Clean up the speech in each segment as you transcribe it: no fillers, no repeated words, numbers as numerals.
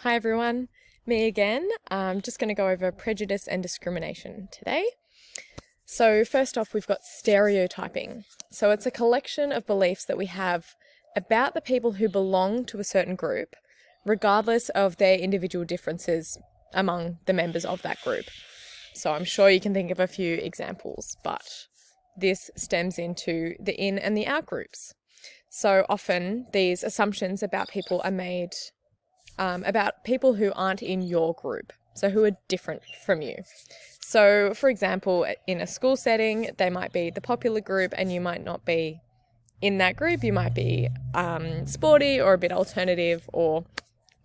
Hi everyone, me again. I'm just going to go over prejudice and discrimination today. So first off, we've got stereotyping. So it's a collection of beliefs that we have about the people who belong to a certain group, regardless of their individual differences among the members of that group. So I'm sure you can think of a few examples, but this stems into the in and the out groups. So often these assumptions about people are made about people who aren't in your group, so who are different from you. So, for example, in a school setting, they might be the popular group and you might not be in that group. You might be sporty or a bit alternative or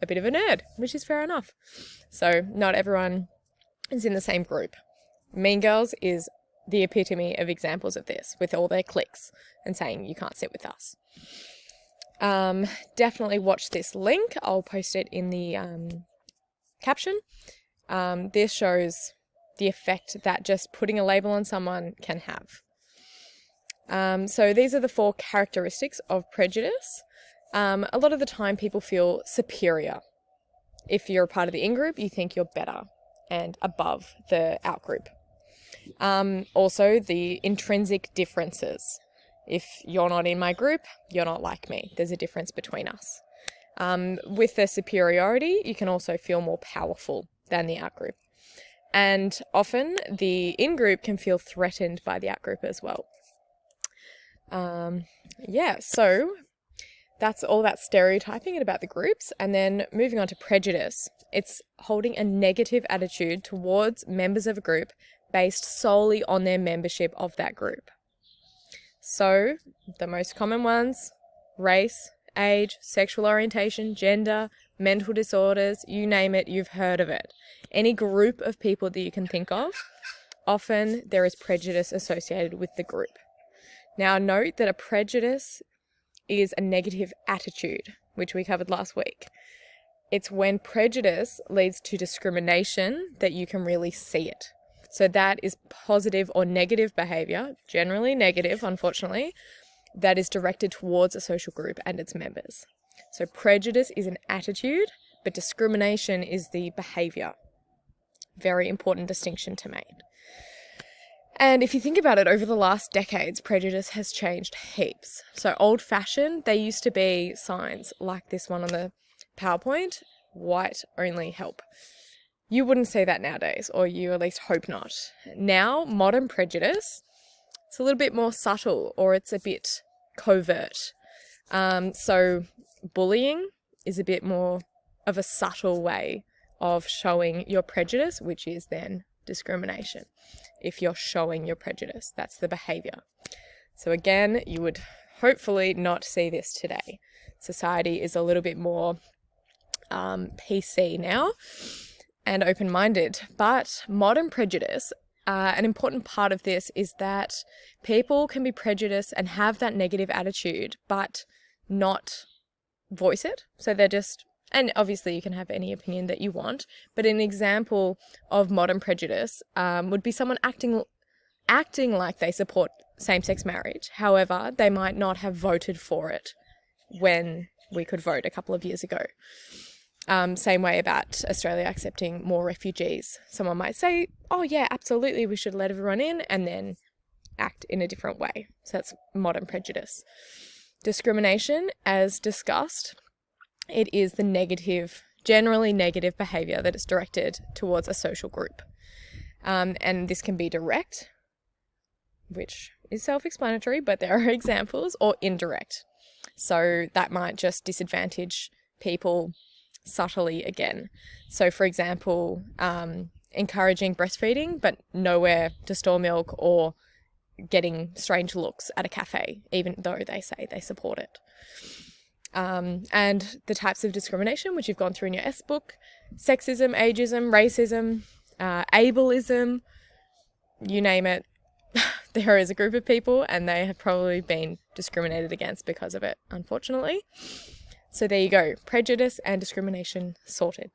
a bit of a nerd, which is fair enough. So not everyone is in the same group. Mean Girls is the epitome of examples of this, with all their cliques and saying you can't sit with us. Definitely watch this link. I'll post it in the caption. This shows the effect that just putting a label on someone can have. So these are the 4 characteristics of prejudice. A lot of the time people feel superior. If you're a part of the in-group, you think you're better and above the out-group. Also, the intrinsic differences. If you're not in my group, you're not like me. There's a difference between us. With the superiority, you can also feel more powerful than the out-group. And often the in-group can feel threatened by the out-group as well. So that's all about stereotyping and about the groups. And then moving on to prejudice. It's holding a negative attitude towards members of a group based solely on their membership of that group. So the most common ones: race, age, sexual orientation, gender, mental disorders, you name it, you've heard of it. Any group of people that you can think of, often there is prejudice associated with the group. Now note that a prejudice is a negative attitude, which we covered last week. It's when prejudice leads to discrimination that you can really see it. So that is positive or negative behaviour, generally negative, unfortunately, that is directed towards a social group and its members. So prejudice is an attitude, but discrimination is the behaviour. Very important distinction to make. And if you think about it, over the last decades, prejudice has changed heaps. So old-fashioned, they used to be signs like this one on the PowerPoint: white only help. You wouldn't see that nowadays, or you at least hope not. Now, modern prejudice, it's a little bit more subtle, or it's a bit covert. So bullying is a bit more of a subtle way of showing your prejudice, which is then discrimination. If you're showing your prejudice, that's the behaviour. So again, you would hopefully not see this today. Society is a little bit more PC now and open-minded, but modern prejudice, an important part of this is that people can be prejudiced and have that negative attitude, but not voice it. So they're just, and obviously you can have any opinion that you want, but an example of modern prejudice would be someone acting like they support same-sex marriage. However, they might not have voted for it when we could vote a couple of years ago. Same way about Australia accepting more refugees. Someone might say, oh yeah, absolutely, we should let everyone in, and then act in a different way. So that's modern prejudice. Discrimination, as discussed, it is the negative, generally negative behaviour that is directed towards a social group. And this can be direct, which is self-explanatory, but there are examples, or indirect. So that might just disadvantage people subtly again. So for example, encouraging breastfeeding, but nowhere to store milk, or getting strange looks at a cafe, even though they say they support it. And the types of discrimination, which you've gone through in your S book: sexism, ageism, racism, ableism, you name it. There is a group of people and they have probably been discriminated against because of it, unfortunately. So there you go, prejudice and discrimination sorted.